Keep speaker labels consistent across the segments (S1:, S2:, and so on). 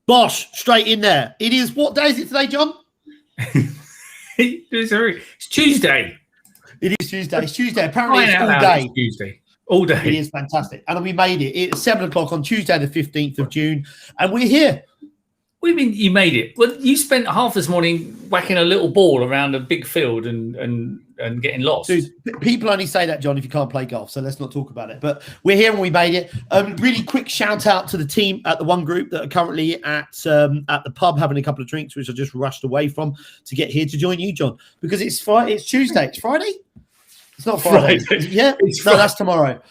S1: Bosh, straight in there. It is, what day is it today, John?
S2: It's Tuesday.
S1: It is Tuesday. It's Tuesday. Apparently it's all day.
S2: It's Tuesday. All day.
S1: It is fantastic. And we made it. It's 7 o'clock on Tuesday, the 15th of June. And we're here.
S2: What do you mean you made it? Well, you spent half this morning whacking a little ball around a big field and getting lost.
S1: Dude, people only say that, John, if you can't play golf. So let's not talk about it. But we're here and we made it. Really quick shout out to the team at the One Group that are currently at the pub having a couple of drinks, which I just rushed away from to get here to join you, John, because it's Friday. It's Tuesday. It's Friday. It's not Friday. Yeah,
S2: it's
S1: no, that's tomorrow.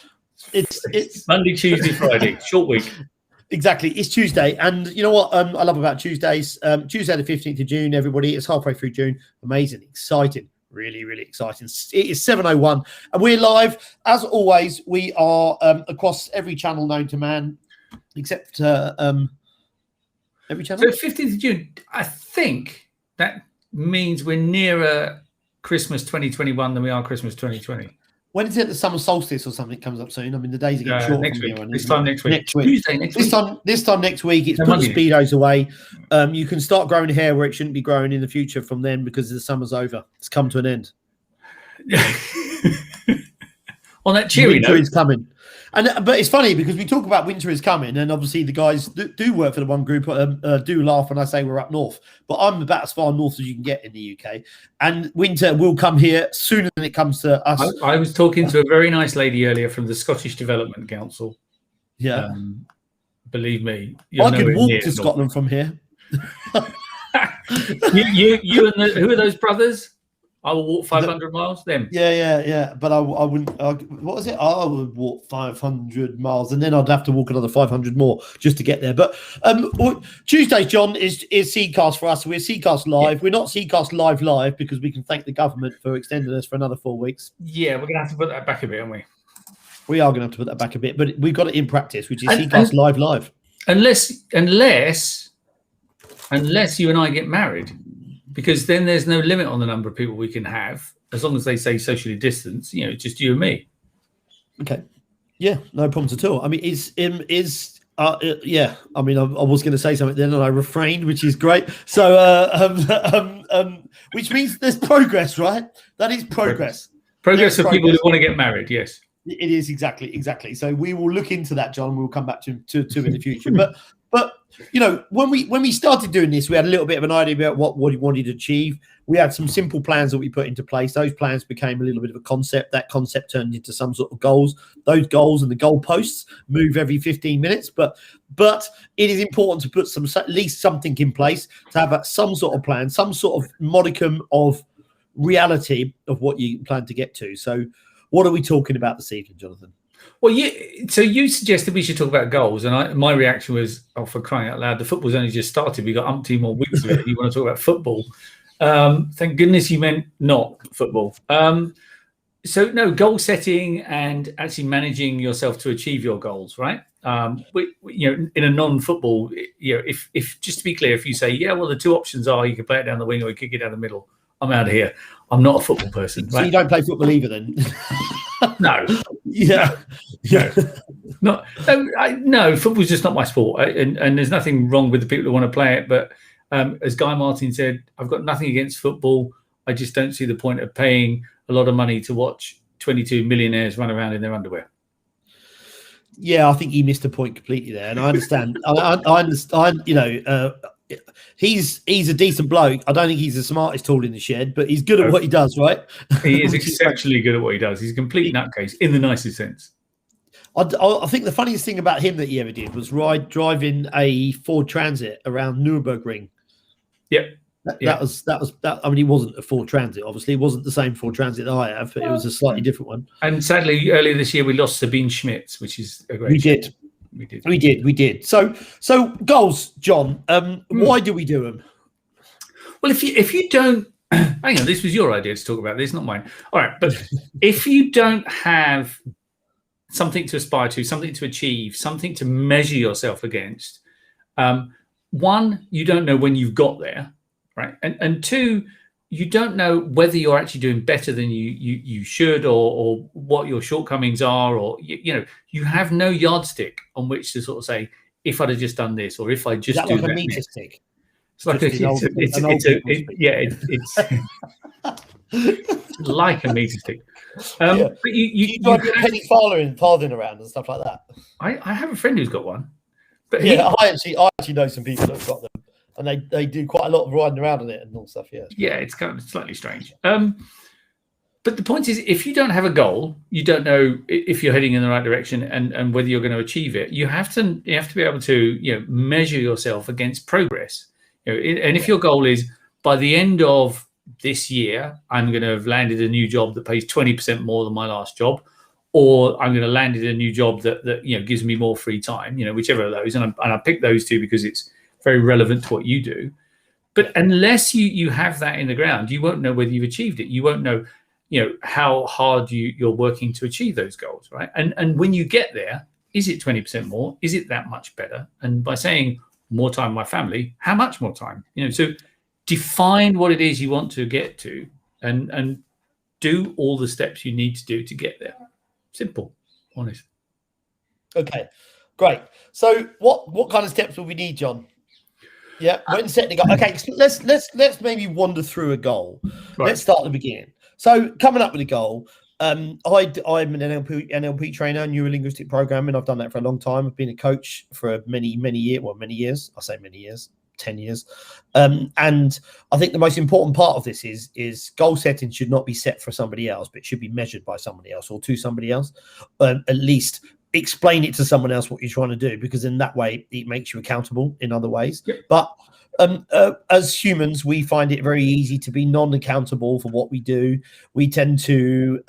S1: It's
S2: Monday, Tuesday, Friday. Short week.
S1: Exactly. It's Tuesday. And you know what I love about Tuesdays? Tuesday, the 15th of June, everybody. It's halfway through June. Amazing. Exciting. Really, really exciting. It is 7:01 and we're live. As always, we are across every channel known to man, except every channel.
S2: So 15th of June, I think that means we're nearer Christmas 2021 than we are Christmas 2020.
S1: When is it the summer solstice or something comes up soon? I mean, the days are getting short.
S2: Next week.
S1: On,
S2: this time next week.
S1: Tuesday next week. This time next week. It's put the speedos away. You can start growing hair where it shouldn't be growing in the future from then because the summer's over. It's come to an end.
S2: On that cheery note,
S1: winter is coming. But it's funny because we talk about winter is coming, and obviously the guys that do work for the One Group do laugh when I say we're up north. But I'm about as far north as you can get in the UK, and winter will come here sooner than it comes to us.
S2: I was talking to a very nice lady earlier from the Scottish Development Council.
S1: Yeah,
S2: believe me,
S1: I could walk to Scotland from here.
S2: you and who are those brothers? I will walk 500 miles. Them.
S1: Yeah. But I wouldn't. What was it? I would walk 500 miles, and then I'd have to walk another 500 more just to get there. But Tuesdays, John, is Seedcast for us. We're Seedcast Live. Yeah. We're not Seedcast Live because we can thank the government for extending us for another 4 weeks.
S2: Yeah, we're gonna have to put that back a bit, aren't we?
S1: We are going to have to put that back a bit, but we've got it in practice, which is Seedcast Live.
S2: Unless you and I get married. Because then there's no limit on the number of people we can have, as long as they say socially distance. You know, just you and me.
S1: Okay. Yeah, no problems at all. I mean, yeah. I mean, I was going to say something then, and I refrained, which is great. So, which means there's progress, right? That is progress.
S2: Progress for people who want to get married. Yes,
S1: it is exactly. So we will look into that, John. We'll come back to in the future, But you know, when we started doing this, we had a little bit of an idea about what we wanted to achieve. We had some simple plans that we put into place. Those plans became a little bit of a concept. That concept turned into some sort of goals. Those goals and the goalposts move every 15 minutes. But it is important to put at least something in place to have some sort of plan, some sort of modicum of reality of what you plan to get to. So, what are we talking about this evening, Jonathan?
S2: Well, so you suggested we should talk about goals, and my reaction was, "Oh, for crying out loud! The football's only just started. We got umpteen more weeks of it. You want to talk about football? Thank goodness you meant not football." So no, goal setting and actually managing yourself to achieve your goals, right? In a non-football, if just to be clear, if you say, "Yeah, well, the two options are you can play it down the wing or you kick it down the middle," I'm out of here. I'm not a football person.
S1: So right? You don't play football either, then?
S2: No.
S1: Yeah.
S2: No, football's just not my sport. And there's nothing wrong with the people who want to play it. But as Guy Martin said, I've got nothing against football. I just don't see the point of paying a lot of money to watch 22 millionaires run around in their underwear.
S1: Yeah, I think he missed a point completely there. And I understand. I understand, he's a decent bloke. I don't think he's the smartest tool in the shed, but he's good at what he does, right?
S2: He is exceptionally good at what he does. He's a complete nutcase in the nicest sense.
S1: I think the funniest thing about him that he ever did was driving a Ford Transit around Nürburgring.
S2: Yep.
S1: That was. I mean, it wasn't a Ford Transit. Obviously, it wasn't the same Ford Transit that I have, but it was a slightly different one.
S2: And sadly, earlier this year, we lost Sabine Schmitz, which is a great.
S1: We did. So goals, John. Why do we do them?
S2: Well, if you don't, hang on, this was your idea to talk about this, not mine. All right, but if you don't have something to aspire to, something to achieve, something to measure yourself against, one, you don't know when you've got there, right? And two, you don't know whether you're actually doing better than you should, or what your shortcomings are, or you have no yardstick on which to sort of say, if I'd have just done this, or if I just
S1: Is that
S2: do
S1: like a
S2: that
S1: meter
S2: next.
S1: stick?
S2: It's like
S1: Just an old people speak.
S2: It's like a meter stick.
S1: Yeah.
S2: But
S1: you drive your penny farthing around and stuff like that.
S2: I have a friend who's got one. But
S1: yeah, I actually know some people that've got them, and they do quite a lot of riding around on it and all stuff. Yeah.
S2: Yeah, it's kind of slightly strange. But the point is, if you don't have a goal, you don't know if you're heading in the right direction and whether you're going to achieve it. You have to be able to measure yourself against progress. And if your goal is by the end of this year, I'm going to have landed a new job that pays 20% more than my last job, or I'm going to land a new job that gives me more free time. Whichever of those, and I picked those two because it's very relevant to what you do. But unless you have that in the ground, you won't know whether you've achieved it. You won't know how hard you're working to achieve those goals, right? And when you get there, is it 20% more? Is it that much better? And by saying more time with my family, how much more time? So define what it is you want to get to, and do all the steps you need to do to get there. Simple, honest.
S1: Okay, great. So what kind of steps will we need, John? Yeah, when setting a goal. Okay, so let's maybe wander through a goal. Right. Let's start at the beginning. So coming up with a goal, I'm an NLP trainer, neuro-linguistic programming. I've done that for a long time. I've been a coach for many years. Well, many years. I say many years, 10 years. And I think the most important part of this is goal setting should not be set for somebody else, but should be measured by somebody else or to somebody else. At least explain it to someone else what you're trying to do, because in that way it makes you accountable in other ways. Yep. But as humans, we find it very easy to be non-accountable for what we do. We tend to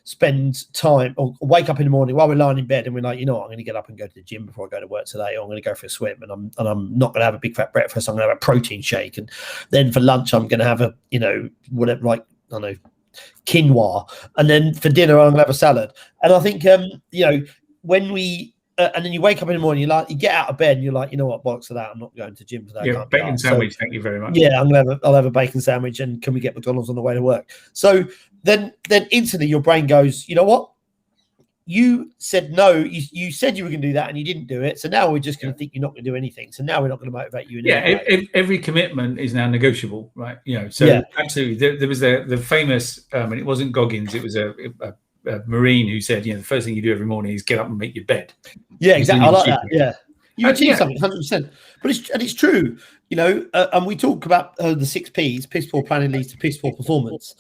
S1: spend time or wake up in the morning while we're lying in bed and we're like, I'm going to get up and go to the gym before I go to work today, or I'm going to go for a swim, and I'm not going to have a big fat breakfast. I'm going to have a protein shake, and then for lunch I'm going to have a whatever, like, I don't know, quinoa, and then for dinner I'm going to have a salad. And I think when we and then you wake up in the morning, you get out of bed and you're like, what, bollocks to that, I'm not going to gym today.
S2: Yeah, bacon sandwich, thank you very much.
S1: Yeah, I'll have a bacon sandwich, and can we get McDonald's on the way to work? So then instantly your brain goes, you know what? You said no, you said you were going to do that and you didn't do it. So now we're just going to think you're not going to do anything. So now we're not going to motivate you.
S2: Every commitment is now negotiable, right? Absolutely. There was the famous, and it wasn't Goggins, it was a Marine who said, the first thing you do every morning is get up and make your bed.
S1: Yeah, exactly. I like that. Yeah, you achieve something, 100%. But it's true, and we talk about the 6 Ps. Piss poor planning leads to piss poor performance.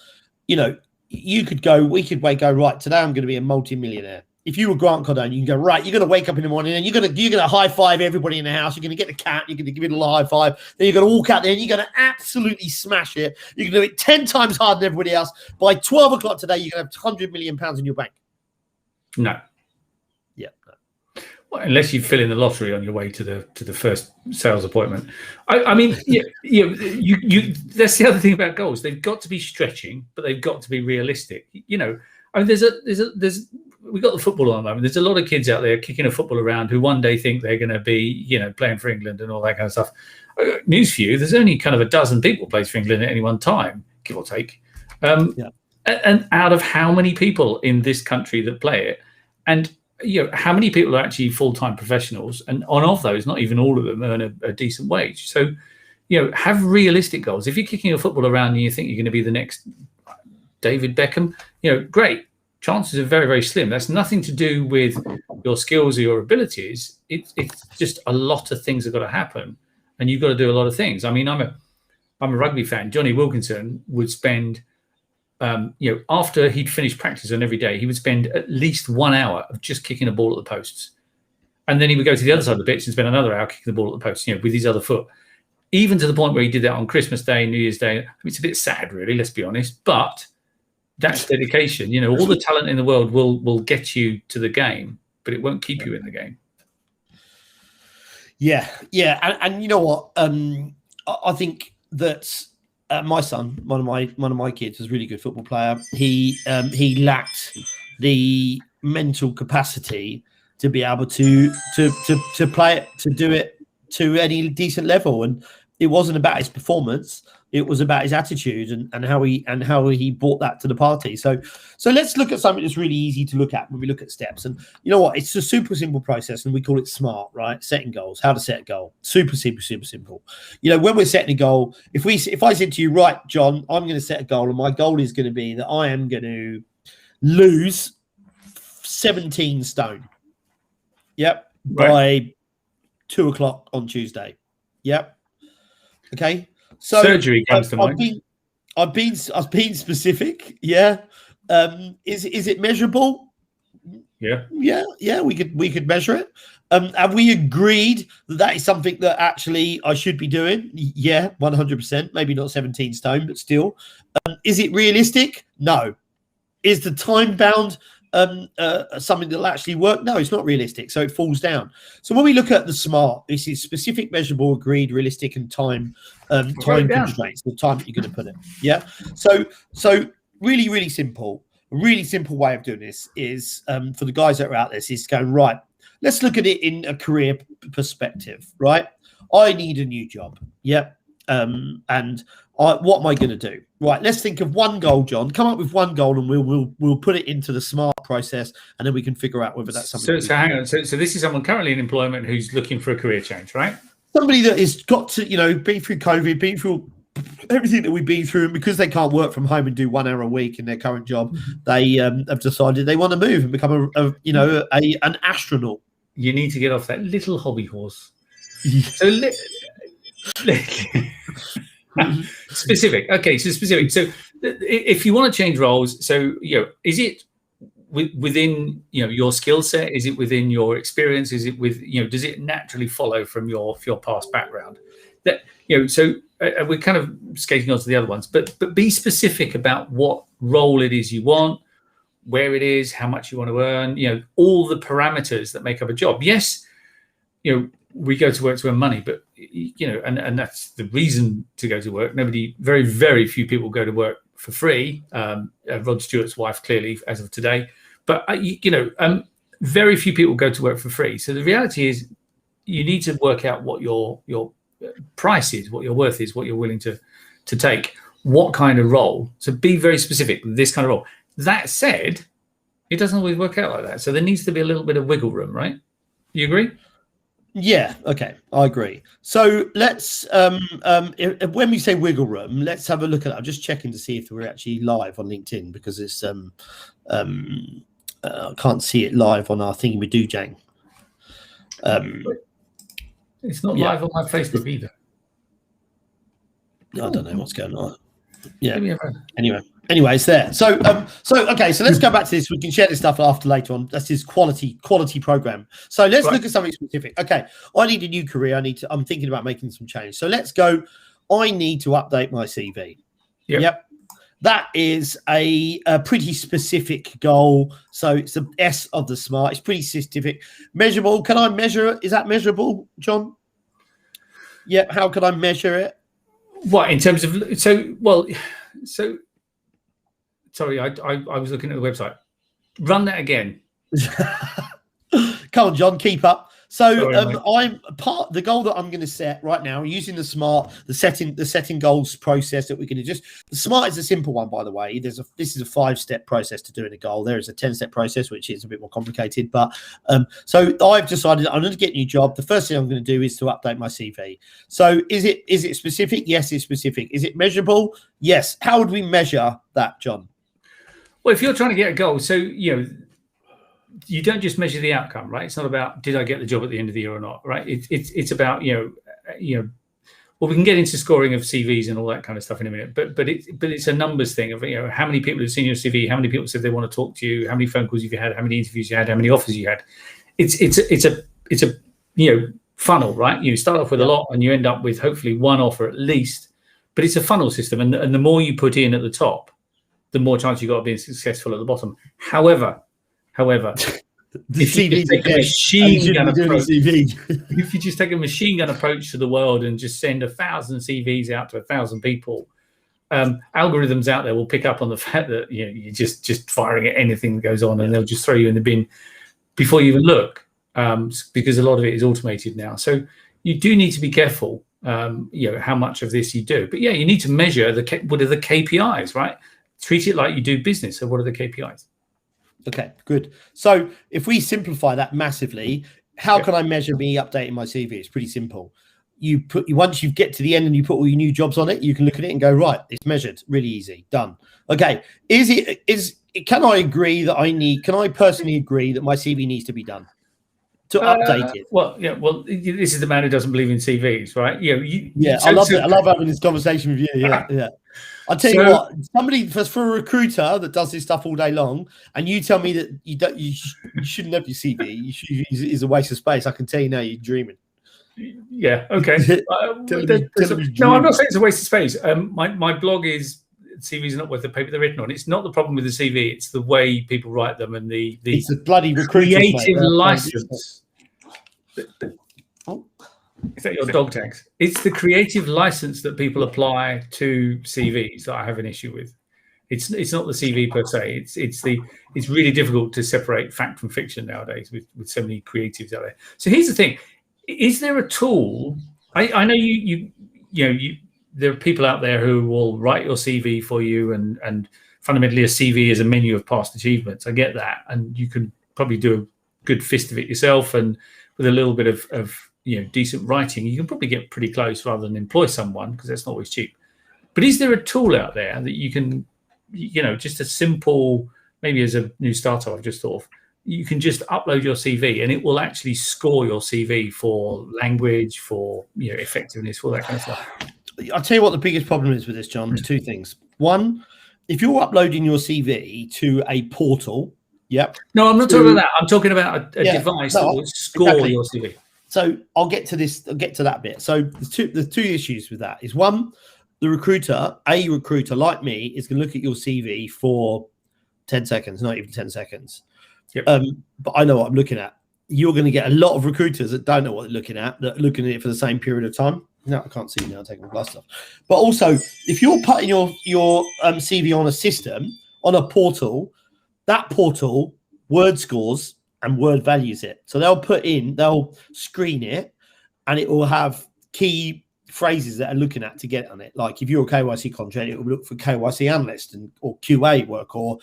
S1: We could go right today. I'm going to be a multi-millionaire. If you were Grant Cardone, you can go right. You're going to wake up in the morning and you're going to high five everybody in the house. You're going to get the cat. You're going to give it a high five. Then you're going to walk out there and you're going to absolutely smash it. You're going to do it 10 times harder than everybody else. By 12 o'clock today, you're going to have £100 million in your bank.
S2: No.
S1: Yeah. No.
S2: Well, unless you fill in the lottery on your way to the first sales appointment. I mean, that's the other thing about goals. They've got to be stretching, but they've got to be realistic. I mean, we got the football on the moment. There's a lot of kids out there kicking a football around who one day think they're going to be, playing for England and all that kind of stuff. News for you: there's only kind of a dozen people plays for England at any one time, give or take. And out of how many people in this country that play it, and how many people are actually full-time professionals, and of those, not even all of them earn a decent wage. So, have realistic goals. If you're kicking a football around and you think you're going to be the next David Beckham, great. Chances are very, very slim. That's nothing to do with your skills or your abilities. It's just a lot of things have got to happen, and you've got to do a lot of things. I mean, I'm a rugby fan. Johnny Wilkinson would spend, after he'd finished practice on every day, he would spend at least 1 hour of just kicking a ball at the posts, and then he would go to the other side of the pitch and spend another hour kicking the ball at the posts, with his other foot. Even to the point where he did that on Christmas Day, New Year's Day. I mean, it's a bit sad, really. Let's be honest, but that's dedication. All the talent in the world will get you to the game, but it won't keep you in the game.
S1: Yeah. And you know what? I think that my son, one of my kids, is a really good football player. He lacked the mental capacity to be able to play it, to do it to any decent level. And It wasn't about his performance. It was about his attitude and how he brought that to the party. So let's look at something that's really easy to look at when we look at steps. And you know what? It's a super simple process, and we call it SMART, right? Setting goals. How to set a goal. Super simple. You know, when we're setting a goal, if I said to you, right, John, I'm going to set a goal, and my goal is going to be that I am going to lose 17 stone. Yep.
S2: Right.
S1: By 2 o'clock on Tuesday. Yep. Okay. So
S2: surgery comes to mind.
S1: I've been specific. Yeah. Is it measurable?
S2: Yeah.
S1: Yeah. We could measure it. Have we agreed that is something that actually I should be doing? Yeah, 100%. Maybe not 17 stone, but still. Is it realistic? No. Is the time bound something that'll actually work? No, it's not realistic, so it falls down. So when we look at the SMART, this is specific, measurable, agreed, realistic, and time constraints, the time that you're going to put it. Yeah. So really simple. A really simple way of doing this is for the guys that are out there is going, right, let's look at it in a career perspective, right? I need a new job. Yep. What am I going to do? Right, let's think of one goal, John. Come up with one goal, and we'll put it into the SMART process, and then we can figure out whether that's something.
S2: So hang on. So this is someone currently in employment who's looking for a career change, right?
S1: Somebody that has got to, been through COVID, been through everything that we've been through, and because they can't work from home and do 1 hour a week in their current job, they have decided they want to move and become an astronaut.
S2: You need to get off that little hobby horse. So specific. Okay, so specific. So if you want to change roles, so is it within your skill set? Is it within your experience? Is it does it naturally follow from your past background? That so we're kind of skating on to the other ones, but be specific about what role it is you want, where it is, how much you want to earn, all the parameters that make up a job. Yes, we go to work to earn money, but and that's the reason to go to work. Very, very few people go to work for free. Rod Stewart's wife, clearly, as of today, but very few people go to work for free. So the reality is, you need to work out what your price is, what your worth is, what you're willing to take, what kind of role. So be very specific. This kind of role. That said, it doesn't always work out like that. So there needs to be a little bit of wiggle room, right? You agree?
S1: Yeah, okay, I agree. So let's when we say wiggle room, let's have a look at that. I'm just checking to see if we're actually live on LinkedIn, because it's I can't see it live on our thingy we do, Jang.
S2: It's not live on my Facebook either.
S1: I don't know what's going on. Yeah. Anyway, it's there. So okay. So let's go back to this. We can share this stuff later on. That's his quality program. So let's look at something specific. Okay, I need a new career. I'm thinking about making some change. So let's go. I need to update my CV. Yep. That is a pretty specific goal. So it's the S of the SMART. It's pretty specific. Measurable. Can I measure it? Is that measurable, John? Yep. How can I measure it?
S2: What, in terms of sorry, I was looking at the website. Run that again.
S1: Come on, John, keep up. So
S2: Sorry,
S1: I'm the goal that I'm going to set right now using the SMART, the setting goals process that we're going to just. The SMART is a simple one, by the way. This is a 5-step process to doing a goal. There is a 10-step process, which is a bit more complicated. But so I've decided I'm going to get a new job. The first thing I'm going to do is to update my CV. So is it specific? Yes, it's specific. Is it measurable? Yes. How would we measure that, John?
S2: Well, if you're trying to get a goal, so you don't just measure the outcome, right? It's not about did I get the job at the end of the year or not, right? It's about well, we can get into scoring of CVs and all that kind of stuff in a minute, but it's a numbers thing of how many people have seen your CV, how many people said they want to talk to you, how many phone calls you've had, how many interviews you had, how many offers you had. It's a funnel, right? You start off with a lot and you end up with hopefully one offer at least, but it's a funnel system, and the more you put in at the top, the more chance you got of being successful at the bottom. However, if you just take a machine gun approach, if you just take a machine gun approach to the world and just send 1,000 CVs out to 1,000 people, algorithms out there will pick up on the fact that you're just firing at anything that goes on, and they'll just throw you in the bin before you even look, because a lot of it is automated now. So you do need to be careful how much of this you do. But yeah, you need to measure what are the KPIs, right? Treat it like you do business. So what are the KPIs?
S1: Okay, good. So if we simplify that massively, how can I measure me updating my CV? It's pretty simple. Once you get to the end and you put all your new jobs on it, you can look at it and go, right, it's measured. Really easy. Done. Okay. Can I personally agree that my CV needs to be done to update it?
S2: Well, this is the man who doesn't believe in CVs, right?
S1: I love it. I love having this conversation with you. Yeah. I'll tell you what, somebody for a recruiter that does this stuff all day long, and you tell me that you shouldn't have your CV, is a waste of space. I can tell you now, you're dreaming.
S2: Yeah. Okay. No, I'm not saying it's a waste of space. My blog is CVs are not worth the paper they're written on. It's not the problem with the CV. It's the way people write them and the
S1: it's a bloody creative
S2: license. Is that your dog tags? It's the creative license that people apply to CVs that I have an issue with. It's not the CV per se. It's really difficult to separate fact from fiction nowadays with so many creatives out there. So here's the thing: is there a tool? I know you there are people out there who will write your CV for you, and fundamentally a CV is a menu of past achievements. I get that, and you can probably do a good fist of it yourself, and with a little bit of decent writing, you can probably get pretty close rather than employ someone, because that's not always cheap. But is there a tool out there that you can, just a simple, maybe as a new starter, I've just thought of, you can just upload your CV and it will actually score your CV for language, for effectiveness, all that kind of stuff?
S1: I'll tell you what the biggest problem is with this, John. There's two things. One, if you're uploading your CV to a portal,
S2: No, I'm not talking about that. I'm talking about a device that will score your CV.
S1: So I'll get to this. I'll get to that bit. So the two issues with that is, one, a recruiter like me is going to look at your CV for 10 seconds, not even 10 seconds.
S2: Yep.
S1: But I know what I'm looking at. You're going to get a lot of recruiters that don't know what they're looking at, that are looking at it for the same period of time. No, I can't see now. I'm taking my glasses off. But also, if you're putting your CV on a system, on a portal, that portal word scores and word values it. So they'll screen it, and it will have key phrases that are looking at to get on it. Like if you're a KYC contract, it will look for KYC analyst or QA work or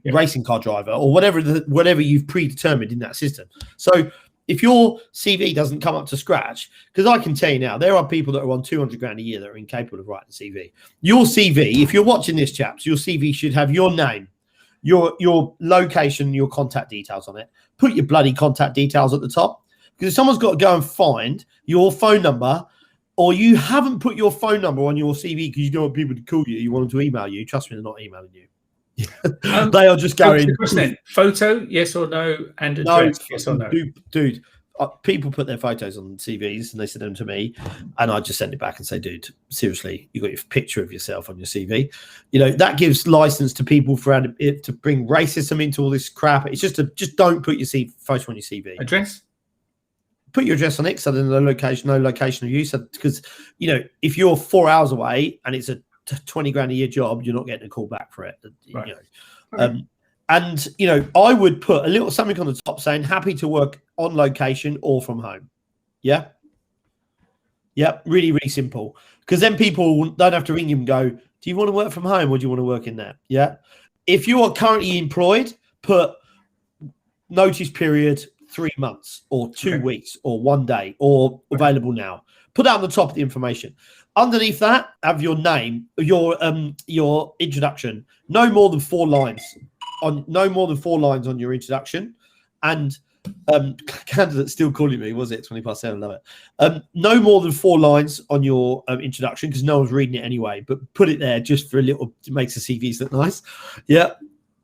S1: racing car driver or whatever you've predetermined in that system. So if your CV doesn't come up to scratch, because I can tell you now, there are people that are on 200 grand a year that are incapable of writing a CV. Your CV, if you're watching this, chaps, your CV should have your name, your location, your contact details on it. Put your bloody contact details at the top, because if someone's got to go and find your phone number, or you haven't put your phone number on your CV because you don't want people to call you, you want them to email you, trust me, they're not emailing you. They are just going
S2: photo, yes or no, and address, yes or no.
S1: Dude, people put their photos on CVs and they send them to me, and I just send it back and say, dude, seriously, you got your picture of yourself on your CV. That gives license to people to bring racism into all this crap. It's just don't put your photo on your CV.
S2: Address.
S1: Put your address on it, so then no location of use. Because if you're 4 hours away and it's a 20 grand a year job, you're not getting a call back for it.
S2: Right.
S1: And I would put a little something on the top saying happy to work on location or from home. Yeah. Really, really simple. Because then people don't have to ring you and go, do you want to work from home or do you want to work in there? Yeah. If you are currently employed, put notice period 3 months or 2 weeks or 1 day or available now. Put that on the top of the information. Underneath that, have your name, your introduction. No more than 4 lines on your introduction. And candidate's still calling me. Was it 20 past 7? Love it. No more than 4 lines on your introduction, because no one's reading it anyway. But put it there just for a little. It makes the CVs look nice. Yeah.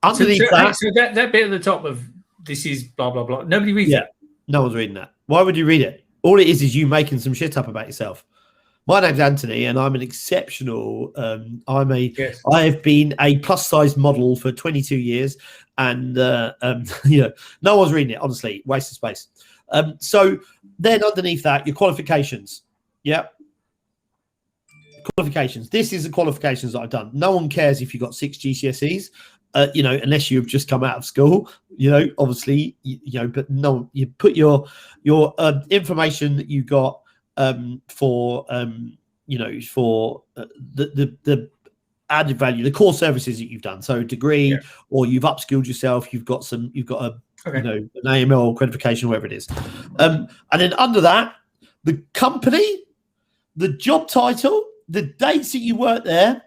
S1: Underneath
S2: so that bit at the top of this is blah blah blah. Nobody reads it.
S1: No one's reading that. Why would you read it? All it is you making some shit up about yourself. My name's Antony, and I'm an exceptional. I have been a plus size model for 22 years, and no one's reading it. Honestly, waste of space. So then underneath that, your qualifications. Yeah, qualifications. This is the qualifications that I've done. No one cares if you got 6 GCSEs. Unless you've just come out of school, obviously, but no, you put your information that you got, for the added value, the core services that you've done. So a degree, or you've upskilled yourself. You've got an AML accreditation, whatever it is. And then under that, the company, the job title, the dates that you worked there,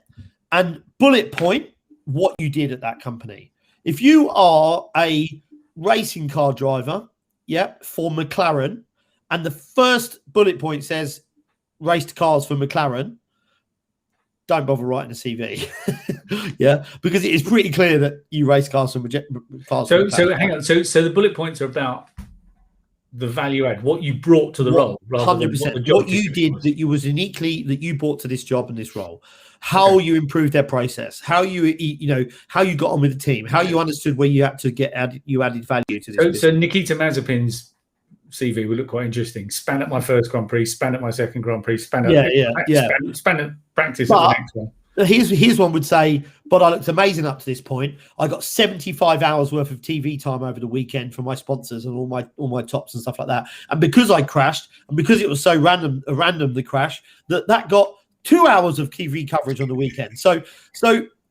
S1: and bullet point what you did at that company. If you are a racing car driver, for McLaren, and the first bullet point says raced cars for McLaren, don't bother writing a CV. Because it is pretty clear that you race cars for cars.
S2: So hang on. So the bullet points are about the value add, what you brought to the role, rather
S1: 100%.
S2: than
S1: what you did that you was uniquely that you brought to this job and this role. How you improved their process, how you how you got on with the team, how you understood where you had to added value to this.
S2: So Nikita Mazepin's CV would look quite interesting. Span at my first Grand Prix, span at my second Grand Prix, span at practice at the next one.
S1: His one would say, but I looked amazing up to this point. I got 75 hours worth of TV time over the weekend for my sponsors and all my tops and stuff like that. And because I crashed, and because it was so random the crash, that got 2 hours of TV coverage on the weekend. So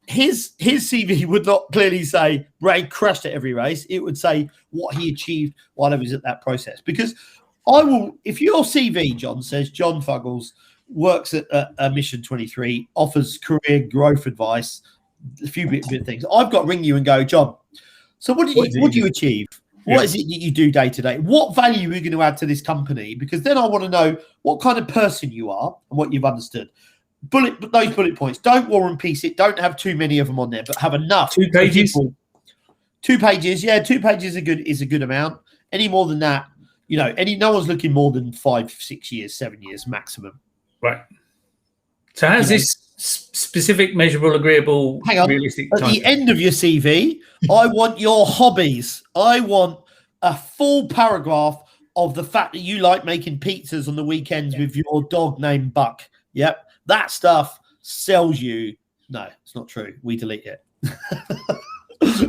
S1: his CV would not clearly say Ray crashed at every race. It would say what he achieved while he was at that process. Because if your CV, John, says John Fuggles works at Mission 23, offers career growth advice, a few bit things, I've got to ring you and go, John, so what do you achieve? What is it that you do day to day? What value are you going to add to this company? Because then I want to know what kind of person you are and what you've understood. Those bullet points. Don't war and peace it. Don't have too many of them on there, but have enough.
S2: 2 pages.
S1: 2 pages. Yeah, 2 pages is a good amount. Any more than that, no one's looking more than 5, 6 years, 7 years maximum.
S2: Right. So how's this specific, measurable, agreeable, realistic
S1: at the end of your CV, I want your hobbies. I want a full paragraph of the fact that you like making pizzas on the weekends with your dog named Buck. Yep. That stuff sells you. No, it's not true. We delete it.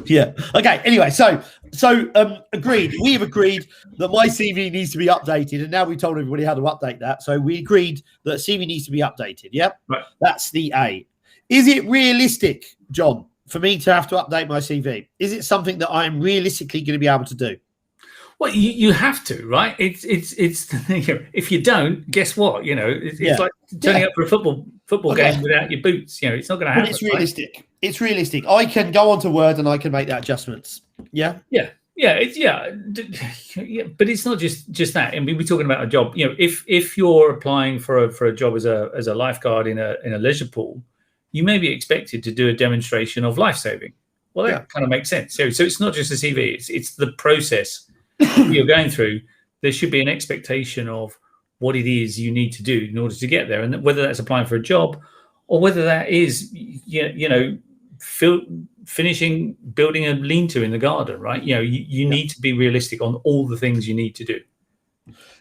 S1: Yeah. Okay. Anyway, so agreed. We have agreed that my CV needs to be updated, and now we told everybody how to update that. So we agreed that CV needs to be updated. Yep.
S2: Right.
S1: That's the A. Is it realistic, John, for me to have to update my CV? Is it something that I am realistically going to be able to do?
S2: Well, you have to, right? It's if you don't, guess what? It's like turning up for a football game without your boots. It's not going to happen.
S1: But it's realistic. Right? It's realistic. I can go onto Word and I can make that adjustments. Yeah.
S2: Yeah. But it's not just that. I mean, we're talking about a job. If you're applying for a job as a lifeguard in a leisure pool, you may be expected to do a demonstration of life saving. Well, that kind of makes sense. So it's not just a CV. It's the process you're going through. There should be an expectation of what it is you need to do in order to get there, and whether that's applying for a job or whether that is finishing building a lean-to in the garden, right? You need to be realistic on all the things you need to do.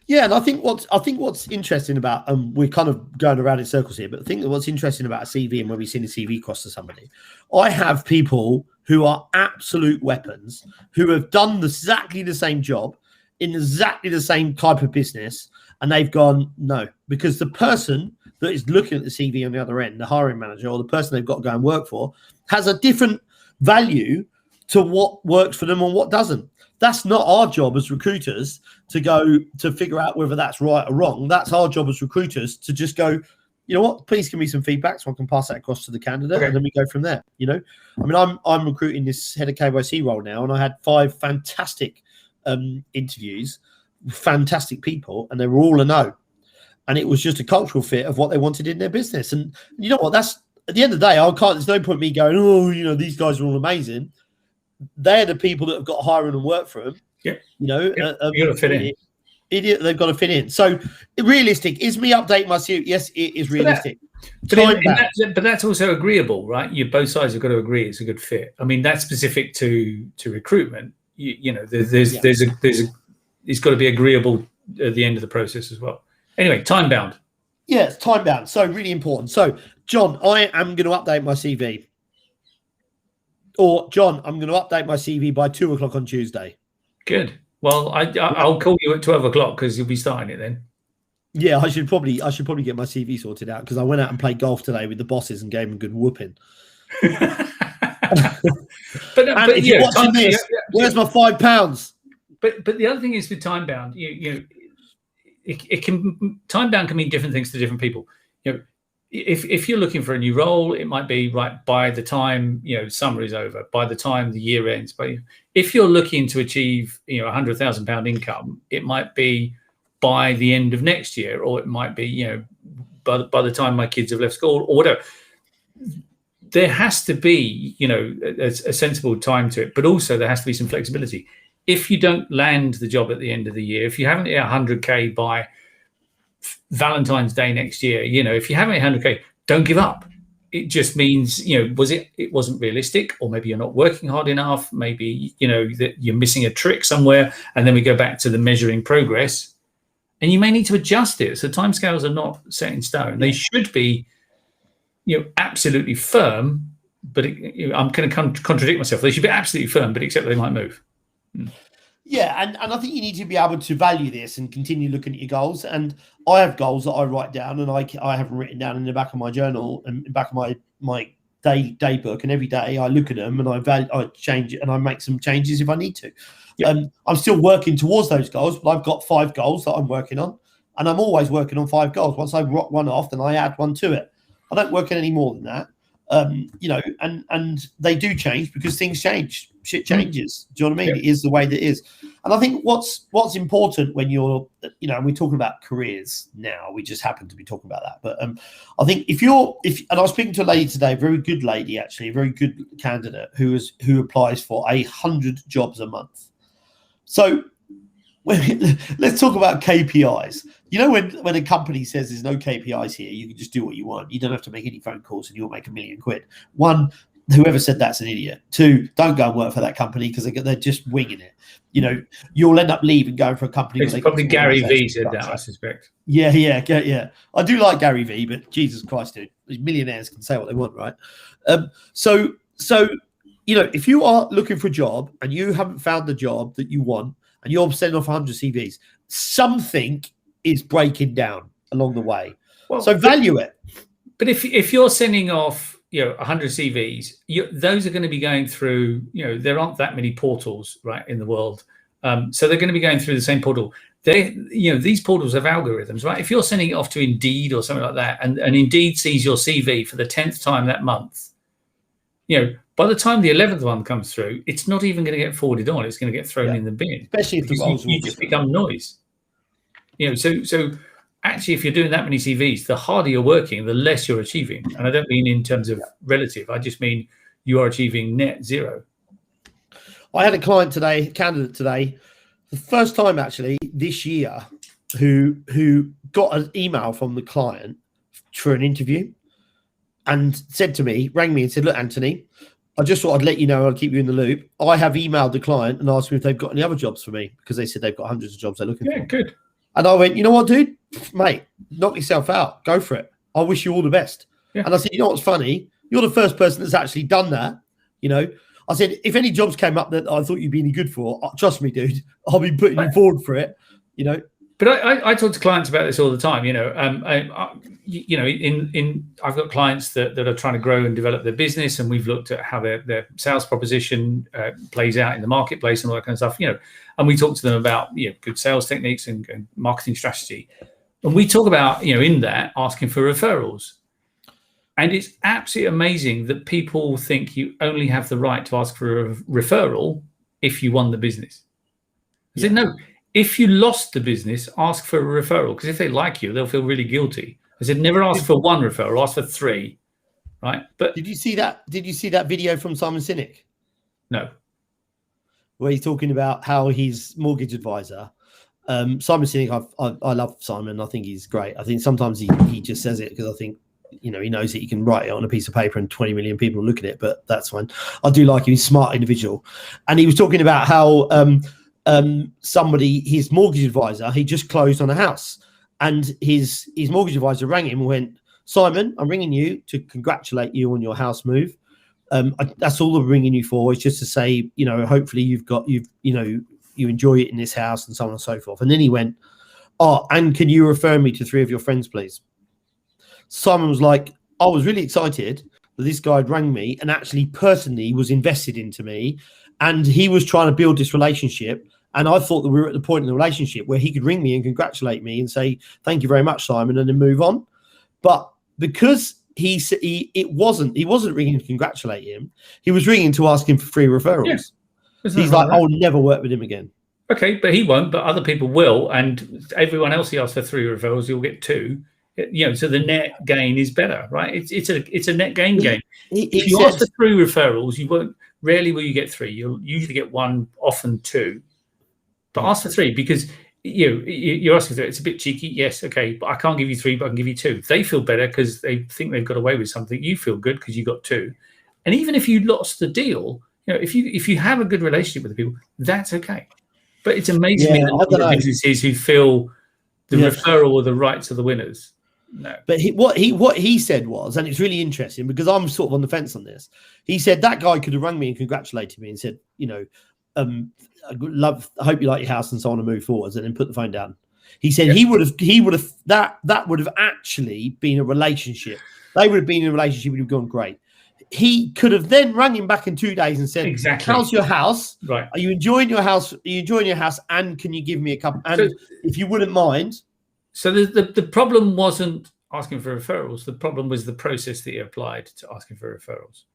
S1: Yeah, and I think what's interesting about we're kind of going around in circles here, but I think that what's interesting about a CV and when we send a CV across to somebody, I have people who are absolute weapons who have done exactly the same job in exactly the same type of business, and they've gone no, because the person that is looking at the CV on the other end, the hiring manager or the person they've got to go and work for, has a different value to what works for them and what doesn't. That's not our job as recruiters to go to figure out whether that's right or wrong. That's our job as recruiters to just go, you know what, please give me some feedback so I can pass that across to the candidate, and then we go from there. I mean, I'm recruiting this head of KYC role now, and I had 5 fantastic interviews, fantastic people, and they were all a no. And it was just a cultural fit of what they wanted in their business. And you know what, that's at the end of the day, there's no point me going, oh, these guys are all amazing. They're the people that have got to hire and work for them.
S2: Yeah.
S1: You got
S2: to fit in.
S1: They've got to fit in. So realistic. Is me updating my CV? Yes, it is realistic.
S2: But that's also agreeable, right? Both sides have got to agree it's a good fit. I mean, that's specific to recruitment. It's got to be agreeable at the end of the process as well. Anyway, time bound.
S1: Yeah, it's time bound. So really important. So John, I am going to update my CV. Or John, I'm going to update my CV by 2:00 on Tuesday.
S2: Good. Well, I'll call you at 12:00 because you'll be starting it then.
S1: Yeah, I should probably get my CV sorted out, because I went out and played golf today with the bosses and gave them a good whooping.
S2: But
S1: if you're watching this, where's my £5?
S2: But the other thing is with time bound, time bound can mean different things to different people. If you're looking for a new role, it might be right by the time summer is over, by the time the year ends. But if you're looking to achieve £100,000 income, it might be by the end of next year, or it might be by the time my kids have left school or whatever. There has to be a sensible time to it, but also there has to be some flexibility. If you don't land the job at the end of the year, if you haven't hit 100K by Valentine's Day next year, if you haven't hit 100K, don't give up. It just means, it wasn't realistic, or maybe you're not working hard enough. Maybe, that you're missing a trick somewhere. And then we go back to the measuring progress, and you may need to adjust it. So timescales are not set in stone. They should be, absolutely firm, but I'm going to contradict myself. They should be absolutely firm, but except they might move.
S1: Yeah, and I think you need to be able to value this and continue looking at your goals. And I have goals that I write down, and I have them written down in the back of my journal and in the back of my day book. And every day I look at them and I change it, and I make some changes if I need to. Yep. I'm still working towards those goals, but I've got 5 goals that I'm working on, and I'm always working on 5 goals. Once I rock one off, then I add one to it. I don't work on any more than that. And they do change because things change. Shit changes. Do you know what I mean? Yeah. It is the way that it is. And I think what's important when you're, and we're talking about careers now, we just happen to be talking about that. But I think if and I was speaking to a lady today, a very good lady, actually, a very good candidate who applies for 100 jobs a month. So let's talk about KPIs. When a company says there's no KPIs here, you can just do what you want. You don't have to make any phone calls and you'll make £1 million. 1, whoever said that's an idiot. 2, don't go and work for that company because they're just winging it. You'll end up leaving, going for a company.
S2: It's probably Gary Vee said that, I suspect.
S1: Yeah. I do like Gary Vee, but Jesus Christ, dude, these millionaires can say what they want, right? So if you are looking for a job and you haven't found the job that you want, and you're sending off 100 CVs, something is breaking down along the way. Well, so value it.
S2: But if you're sending off 100 CVs, those are going to be going through, there aren't that many portals right in the world. So they're going to be going through the same portal. These portals have algorithms, right? If you're sending it off to Indeed or something like that, and Indeed sees your CV for the 10th time that month, by the time the 11th one comes through, it's not even going to get forwarded on. It's going to get thrown in the bin.
S1: Especially if the roles
S2: you just become noise. So actually, if you're doing that many CVs, the harder you're working, the less you're achieving. And I don't mean in terms of relative. I just mean you are achieving net zero.
S1: I had a candidate today, the first time actually this year, who got an email from the client for an interview and rang me and said, "Look, Antony, I just thought I'd let you know, I'll keep you in the loop. I have emailed the client and asked them if they've got any other jobs for me because they said they've got hundreds of jobs they're looking for."
S2: Yeah, good.
S1: And I went, "You know what, dude? Mate, knock yourself out. Go for it. I wish you all the best." Yeah. And I said, "You know what's funny? You're the first person that's actually done that. I said, if any jobs came up that I thought you'd be any good for, trust me, dude, I'll be putting you forward for it.
S2: But I talk to clients about this all the time. I've got clients that are trying to grow and develop their business, and we've looked at how their sales proposition plays out in the marketplace and all that kind of stuff. And we talk to them about good sales techniques and marketing strategy, and we talk about in that asking for referrals. And it's absolutely amazing that people think you only have the right to ask for a referral if you won the business. I said, no. If you lost the business, ask for a referral, because if they like you, they'll feel really guilty. I said, never ask for 1 referral, ask for 3, right? But
S1: did you see that video from Simon Sinek?
S2: No.
S1: Where he's talking about how his mortgage advisor, Simon Sinek, I love Simon. I think he's great. I think sometimes he just says it because I think he knows that he can write it on a piece of paper and 20 million people look at it, but that's fine. I do like him. He's a smart individual. And he was talking about how his mortgage advisor, he just closed on a house, and his mortgage advisor rang him and went, "Simon, I'm ringing you to congratulate you on your house move. That's all I'm ringing you for. It's just to say, hopefully you enjoy it in this house," and so on and so forth. And then he went, oh, and can you refer me to 3 of your friends, please? Simon was like, I was really excited that this guy had rang me and actually personally was invested into me, and he was trying to build this relationship. And I thought that we were at the point in the relationship where he could ring me and congratulate me and say, thank you very much, Simon, and then move on. But because he wasn't ringing to congratulate him, he was ringing to ask him for free referrals.
S2: Yeah.
S1: He's like, I'll never work with him again.
S2: Okay, but he won't, but other people will. And everyone else he asks for 3 referrals, you'll get 2. So the net gain is better, right? It's a net gain game. If you ask for 3 referrals, you won't. Rarely will you get 3. You'll usually get 1, often 2. But ask for 3 because you're asking for 3. It's a bit cheeky, yes, okay, but I can't give you 3, but I can give you 2. They feel better because they think they've got away with something. You feel good because you got 2. And even if you lost the deal, if you have a good relationship with the people, that's okay. But it's amazing the number of businesses who feel the referral or the rights of the winners. No. But
S1: what he said was, and it's really interesting because I'm sort of on the fence on this. He said that guy could have rung me and congratulated me and said, I hope you like your house and so on and move forwards, and then put the phone down. He said he would have that would have actually been a relationship. They would have been in a relationship, would have gone great. He could have then rang him back in 2 days and said, exactly. How's your house?
S2: Right.
S1: Are you enjoying your house? Are you enjoying your house? And can you give me a couple? And if you wouldn't mind.
S2: So the problem wasn't asking for referrals. The problem was the process that he applied to asking for referrals.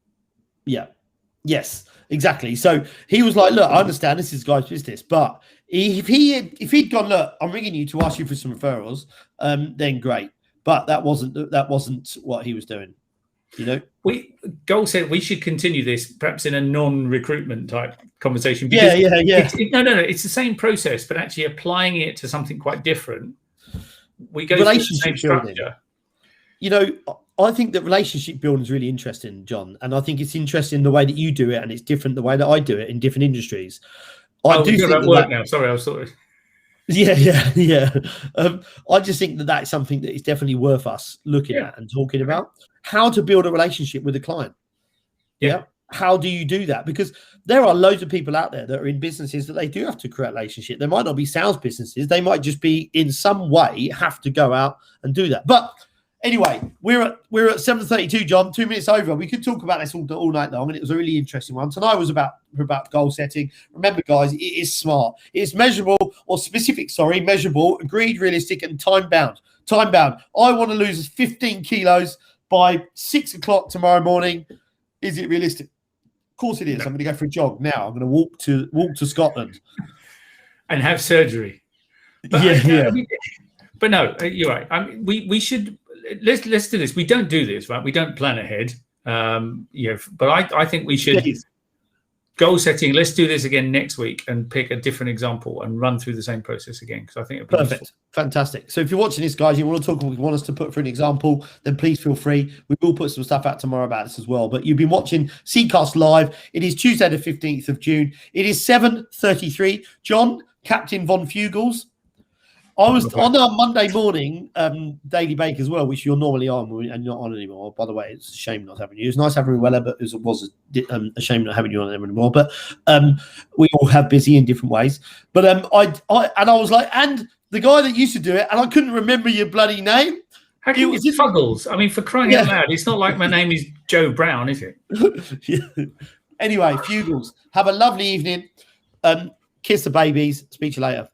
S1: Yeah. Yes, exactly. So he was like, look, I understand this is guy's business, but if he'd gone, look, I'm ringing you to ask you for some referrals, then great. But that wasn't what he was doing.
S2: Goal said we should continue this perhaps in a non-recruitment type conversation.
S1: Yeah.
S2: No. It's the same process, but actually applying it to something quite different. We go
S1: relationship
S2: through the same structure.
S1: Building. I think that relationship building is really interesting, John, and I think it's interesting the way that you do it, and it's different the way that I do it in different industries. I do think
S2: about work now. Sorry, I was sort of.
S1: Yeah. I just think that that's something that is definitely worth us looking at and talking about. How to build a relationship with a client. Yeah. How do you do that? Because there are loads of people out there that are in businesses that they do have to create a relationship. They might not be sales businesses. They might just be in some way have to go out and do that. But anyway, we're at 7:32, John. 2 minutes over. We could talk about this all night long, and it was a really interesting one. Tonight was about goal setting. Remember, guys, it is smart. It's measurable or specific. Measurable, agreed, realistic, and time bound. Time bound. I want to lose 15 kilos by 6 o'clock tomorrow morning. Is it realistic? Of course it is. No. I'm going to go for a jog now. I'm going to walk to Scotland
S2: and have surgery. But, but no, you're right. I mean, we should. Let's do this. We don't do this, right? We don't plan ahead. But I think we should goal setting. Let's do this again next week and pick a different example and run through the same process again because I think it'd be
S1: perfect. Useful. Fantastic. So if you're watching this, guys, you want us to put for an example, then please feel free. We will put some stuff out tomorrow about this as well. But you've been watching Seacast Live. It is Tuesday the 15th of June. It is 7:33. John, Captain Von Fuggles. I was on a Monday morning Daily Bake as well, which you're normally on and you're not on anymore. By the way, it's a shame not having you. It's nice having you, Weller, but it was a shame not having you on there anymore. But we all have busy in different ways. But I was like, and the guy that used to do it, and I couldn't remember your bloody name.
S2: How can it's Fuggles? I mean, for crying out loud, it's not like my name is Joe Brown, is it?
S1: Anyway, Fuggles, have a lovely evening. Kiss the babies. Speak to you later.